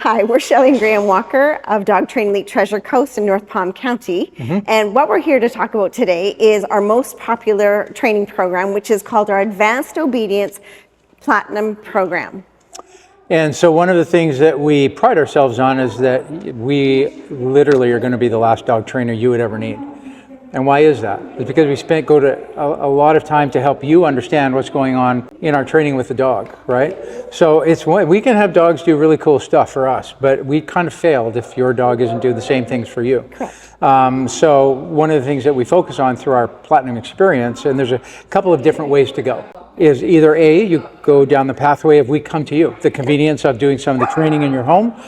Hi, we're Shelley and Graham Walker of Dog Training Elite Treasure Coast in North Palm County. And what we're here to talk about today is our most popular training program, which is called our Advanced Obedience Platinum Program. And so one of the things that we pride ourselves on is that we literally are going to be the last dog trainer you would ever need. And why is that? It's because we go to a lot of time to help you understand what's going on in our training with the dog, right? So we can have dogs do really cool stuff for us, but we kind of failed if your dog isn't doing the same things for you. Correct. So one of the things that we focus on through our Platinum experience, and there's a couple of different ways to go, is either A, you go down the pathway of we come to you, the convenience of doing some of the training in your home.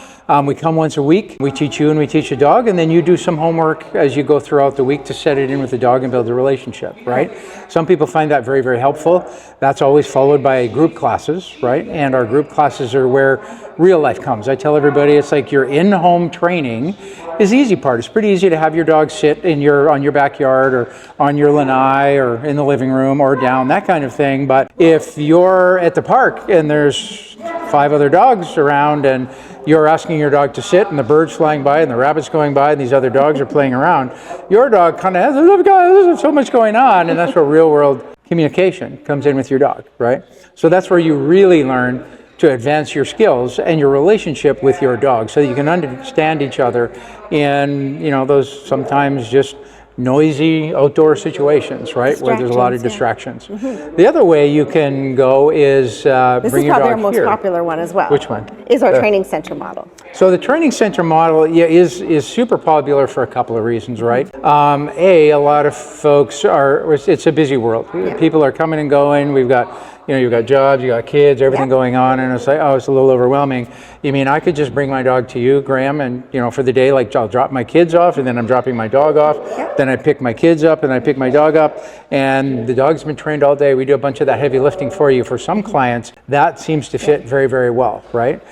We come once a week, we teach you and we teach the dog, and then you do some homework as you go throughout the week to set it in with the dog and build a relationship, right? Some people find that very, very helpful. That's always followed by group classes, right? And our group classes are where real life comes. I tell everybody it's like your in-home training is the easy part. It's pretty easy to have your dog sit on your backyard or on your lanai or in the living room or down, that kind of thing. But if you're at the park and there's 5 other dogs around and you're asking your dog to sit and the birds flying by and the rabbits going by and these other dogs are playing around, your dog kind of has, there's so much going on, and that's where real world communication comes in with your dog, right? So that's where you really learn to advance your skills and your relationship with your dog so that you can understand each other in, those sometimes just noisy outdoor situations, right? Where there's a lot of distractions. The other way you can go is bring your dog here. This is probably our most popular one as well. Which one? Is our training center model. So the training center model is super popular for a couple of reasons, right? A lot of folks it's a busy world. Yeah. People are coming and going. We've got you've got jobs, you got kids, everything going on, and it's like, it's a little overwhelming. You mean I could just bring my dog to you, Graham, and for the day, like I'll drop my kids off, and then I'm dropping my dog off, then I pick my kids up, and I pick my dog up, and the dog's been trained all day. We do a bunch of that heavy lifting for you. For some clients, that seems to fit very, very well, right?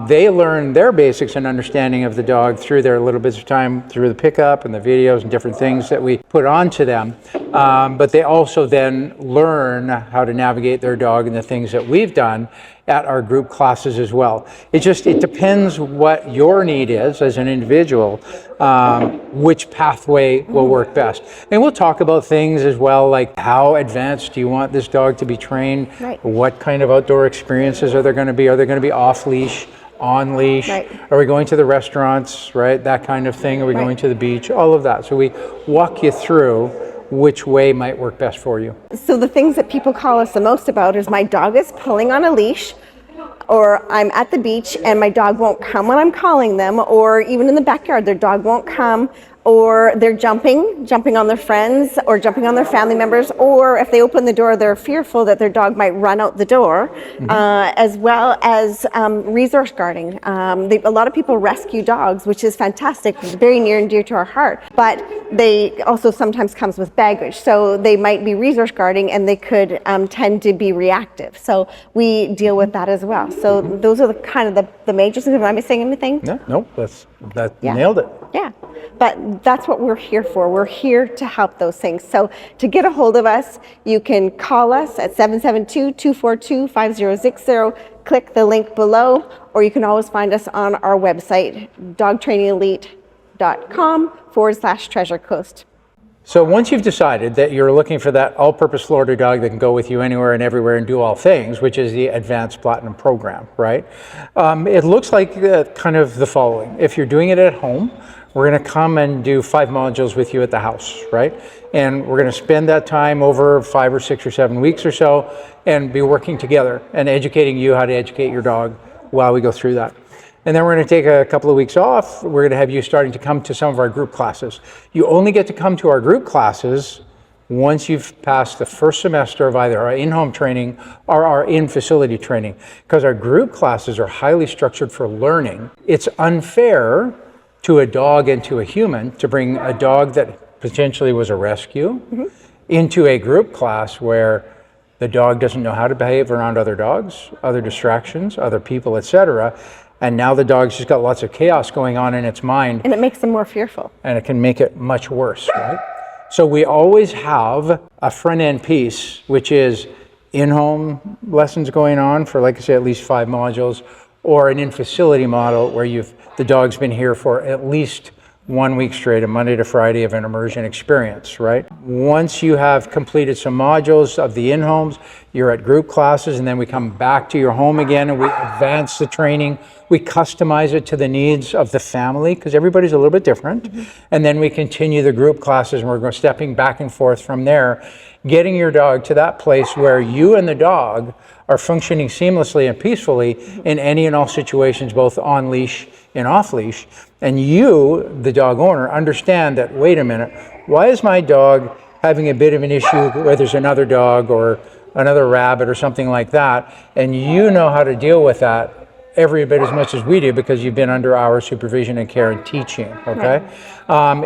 They learn their basics and understanding of the dog through their little bits of time, through the pickup and the videos and different things that we put onto them, but they also then learn how to navigate their dog and the things that we've done at our group classes as well. It depends what your need is as an individual, which pathway will work best. And we'll talk about things as well, like how advanced do you want this dog to be trained? Right. What kind of outdoor experiences are there going to be? Are they going to be off leash, on leash? Right. Are we going to the restaurants, right? That kind of thing. Are we going to the beach? All of that. So we walk you through which way might work best for you. So the things that people call us the most about is my dog is pulling on a leash, or I'm at the beach and my dog won't come when I'm calling them, or even in the backyard, their dog won't come, or they're jumping on their friends or jumping on their family members, or if they open the door, they're fearful that their dog might run out the door, as well as resource guarding. A lot of people rescue dogs, which is fantastic. It's very near and dear to our heart, but they also sometimes comes with baggage. So they might be resource guarding and they could tend to be reactive. So we deal with that as well. So those are the kind of the major things. Am I missing anything? No, nailed it. Yeah, but that's what we're here for. We're here to help those things. So to get a hold of us, you can call us at 772-242-5060, click the link below, or you can always find us on our website, dogtrainingelite.com/Treasure Coast. So once you've decided that you're looking for that all-purpose Florida dog that can go with you anywhere and everywhere and do all things, which is the Advanced Platinum Program, right? It looks like kind of the following. If you're doing it at home, we're going to come and do 5 modules with you at the house, right? And we're going to spend that time over 5 or 6 or 7 weeks or so and be working together and educating you how to educate your dog while we go through that. And then we're going to take a couple of weeks off. We're going to have you starting to come to some of our group classes. You only get to come to our group classes once you've passed the first semester of either our in-home training or our in-facility training, because our group classes are highly structured for learning. It's unfair to a dog and to a human to bring a dog that potentially was a rescue into a group class where the dog doesn't know how to behave around other dogs, other distractions, other people, etc. And now the dog's just got lots of chaos going on in its mind. And it makes them more fearful. And it can make it much worse, right? So we always have a front end piece, which is in-home lessons going on for, like I say, at least 5 modules, or an in-facility model where the dog's been here for at least 1 week straight, a Monday to Friday of an immersion experience, right? Once you have completed some modules of the in-homes, you're at group classes, and then we come back to your home again and we advance the training. We customize it to the needs of the family because everybody's a little bit different. And then we continue the group classes, and we're stepping back and forth from there, getting your dog to that place where you and the dog are functioning seamlessly and peacefully in any and all situations, both on leash and off leash. And you, the dog owner, understand that, wait a minute, why is my dog having a bit of an issue where there's another dog or another rabbit or something like that? And you know how to deal with that every bit as much as we do because you've been under our supervision and care and teaching, okay?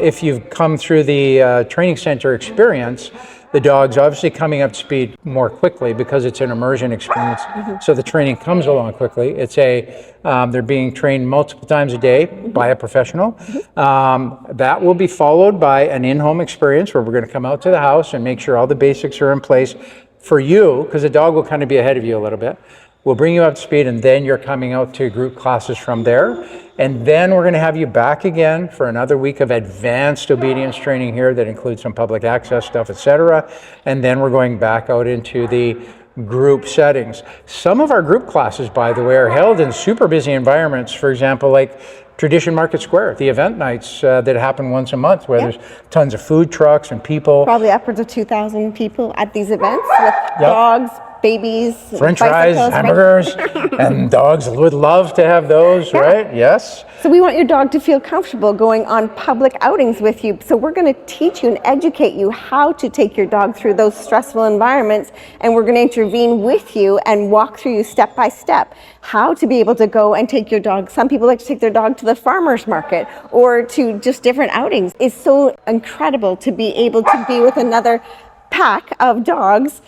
If you've come through the training center experience, the dog's obviously coming up to speed more quickly because it's an immersion experience. So the training comes along quickly. They're being trained multiple times a day by a professional. That will be followed by an in-home experience where we're going to come out to the house and make sure all the basics are in place for you, because the dog will kind of be ahead of you a little bit. We'll bring you up to speed, and then you're coming out to group classes from there. And then we're going to have you back again for another week of advanced obedience training here that includes some public access stuff, etc. And then we're going back out into the group settings. Some of our group classes, by the way, are held in super busy environments. For example, like Tradition Market Square, the event nights that happen once a month, where there's tons of food trucks and people. Probably upwards of 2,000 people at these events with dogs, babies, French fries, hamburgers, and dogs would love to have those, right? Yes. So we want your dog to feel comfortable going on public outings with you. So we're going to teach you and educate you how to take your dog through those stressful environments, and we're going to intervene with you and walk through you step by step how to be able to go and take your dog. Some people like to take their dog to the farmer's market or to just different outings. It's so incredible to be able to be with another pack of dogs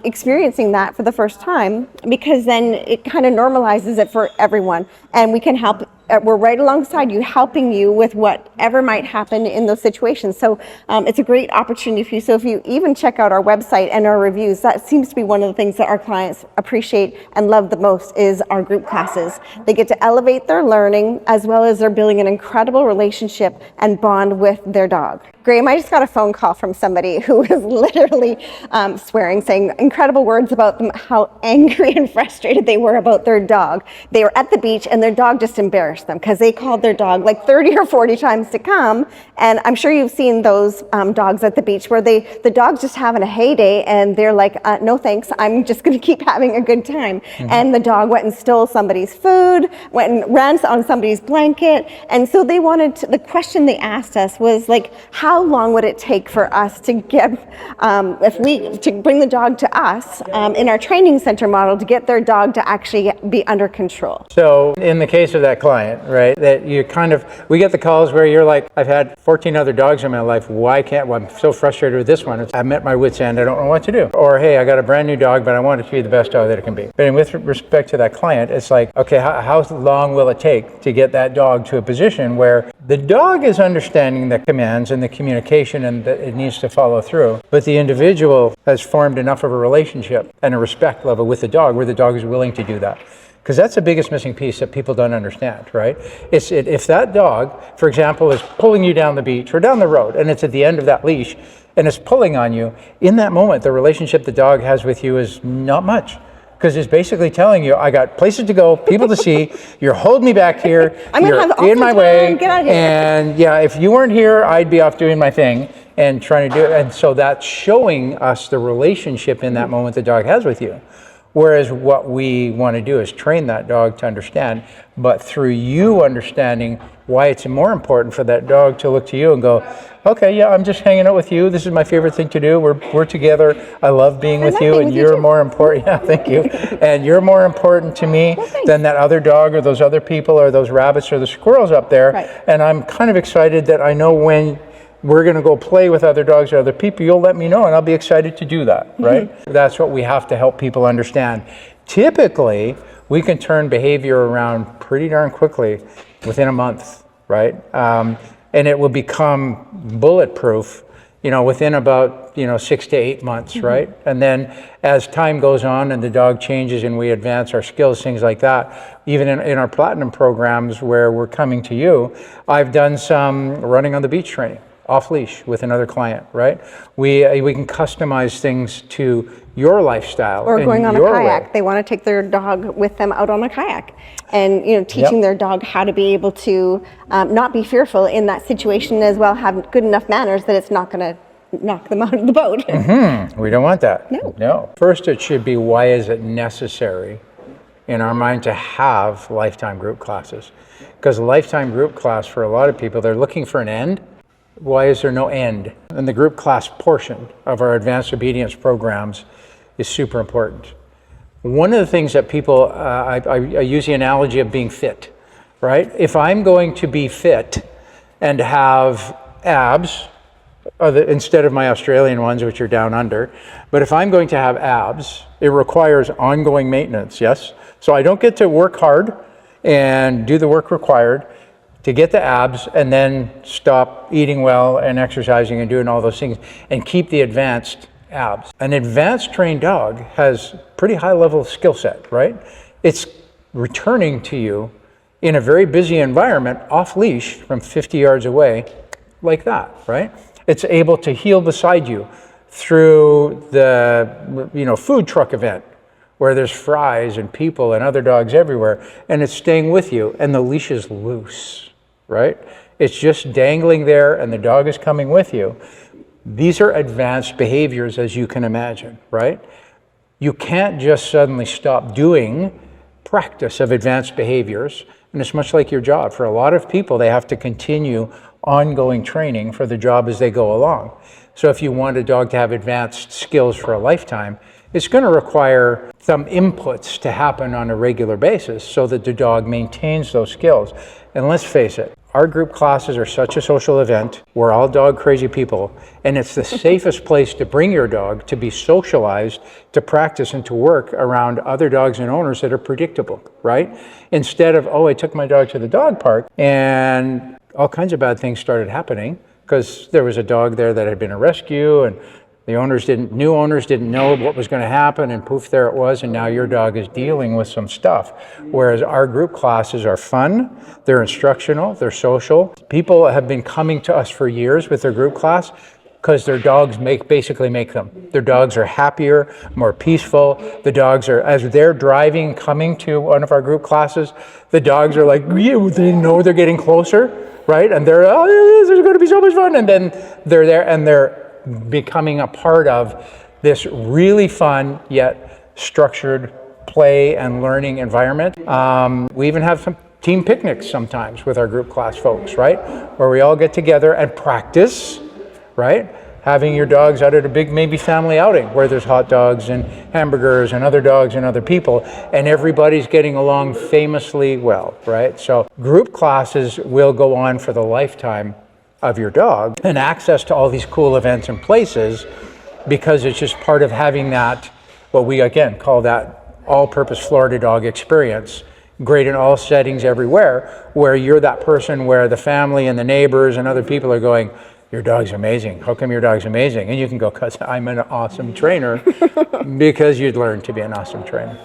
experiencing that for the first time, because then it kind of normalizes it for everyone, and we can help. We're right alongside you, helping you with whatever might happen in those situations. So it's a great opportunity for you. So if you even check out our website and our reviews, that seems to be one of the things that our clients appreciate and love the most is our group classes. They get to elevate their learning, as well as they're building an incredible relationship and bond with their dog. Graham, I just got a phone call from somebody who was literally swearing, saying incredible words about them, how angry and frustrated they were about their dog. They were at the beach and their dog just embarrassed them because they called their dog like 30 or 40 times to come. And I'm sure you've seen those dogs at the beach where the dog's just having a heyday and they're like, no thanks, I'm just going to keep having a good time. And the dog went and stole somebody's food, went and ran on somebody's blanket. And so they wanted to, the question they asked us was like, how long would it take for us to get, to bring the dog to us in our training center model to get their dog to actually be under control? So in the case of that client, right, that you we get the calls where you're like, I've had 14 other dogs in my life, I'm so frustrated with this one. I'm at my wit's end, I don't know what to do. Or, hey, I got a brand new dog, but I want it to be the best dog that it can be. But with respect to that client, it's like, okay, how long will it take to get that dog to a position where the dog is understanding the commands and the communication and that it needs to follow through, but the individual has formed enough of a relationship and a respect level with the dog where the dog is willing to do that. Because that's the biggest missing piece that people don't understand, right? If that dog, for example, is pulling you down the beach or down the road and it's at the end of that leash and it's pulling on you, in that moment, the relationship the dog has with you is not much. Because it's basically telling you, I got places to go, people to see, you're holding me back here, you're in my way, get out of here. And yeah, if you weren't here, I'd be off doing my thing and trying to do it. And so that's showing us the relationship in that moment the dog has with you. Whereas what we want to do is train that dog to understand, but through you understanding why it's more important for that dog to look to you and go, okay, yeah, I'm just hanging out with you. This is my favorite thing to do. We're together. I love being with you, and you're more important. Yeah, thank you. And you're more important to me than that other dog or those other people or those rabbits or the squirrels up there. Right. And I'm kind of excited that I know when we're going to go play with other dogs or other people, you'll let me know, and I'll be excited to do that, right? That's what we have to help people understand. Typically, we can turn behavior around pretty darn quickly within a month, right? And it will become bulletproof within about, 6 to 8 months, right? And then as time goes on and the dog changes and we advance our skills, things like that, even in our platinum programs where we're coming to you, I've done some running on the beach training, off leash with another client, right? We can customize things to your lifestyle. Or going on a kayak. Way. They want to take their dog with them out on a kayak, and teaching their dog how to be able to not be fearful in that situation as well, have good enough manners that it's not going to knock them out of the boat. We don't want that. No. First, it should be, why is it necessary in our mind to have lifetime group classes? Because lifetime group class, for a lot of people, they're looking for an end. Why is there no end? And the group class portion of our advanced obedience programs is super important. One of the things that people, I use the analogy of being fit, right? If I'm going to be fit and have abs, instead of my Australian ones, which are down under, but if I'm going to have abs, it requires ongoing maintenance, yes? So I don't get to work hard and do the work required to get the abs and then stop eating well and exercising and doing all those things and keep the advanced abs. An advanced trained dog has pretty high level of skill set, right? It's returning to you in a very busy environment off leash from 50 yards away like that, right? It's able to heel beside you through the food truck event where there's fries and people and other dogs everywhere, and it's staying with you and the leash is loose, right? It's just dangling there and the dog is coming with you. These are advanced behaviors, as you can imagine, right? You can't just suddenly stop doing practice of advanced behaviors, and it's much like your job. For a lot of people, they have to continue ongoing training for the job as they go along. So if you want a dog to have advanced skills for a lifetime, it's going to require some inputs to happen on a regular basis so that the dog maintains those skills. And let's face it, our group classes are such a social event. We're all dog crazy people, and it's the safest place to bring your dog to be socialized, to practice and to work around other dogs and owners that are predictable, right? Instead of, I took my dog to the dog park and all kinds of bad things started happening because there was a dog there that had been a rescue and the new owners didn't know what was going to happen, and poof, there it was, and now your dog is dealing with some stuff. Whereas our group classes are fun, they're instructional, they're social. People have been coming to us for years with their group class because their dogs basically make them. Their dogs are happier, more peaceful. The dogs are, as they're driving, coming to one of our group classes, the dogs are like, they know they're getting closer, right? And they're, this is going to be so much fun. And then they're there and they're becoming a part of this really fun yet structured play and learning environment. We even have some team picnics sometimes with our group class folks, right? Where we all get together and practice, right? Having your dogs out at a big maybe family outing where there's hot dogs and hamburgers and other dogs and other people, and everybody's getting along famously well, right? So group classes will go on for the lifetime of your dog, and access to all these cool events and places, because it's just part of having that, what we again call that all-purpose Florida dog experience, great in all settings everywhere, where you're that person where the family and the neighbors and other people are going, your dog's amazing. How come your dog's amazing? And you can go, because I'm an awesome trainer, because you'd learn to be an awesome trainer.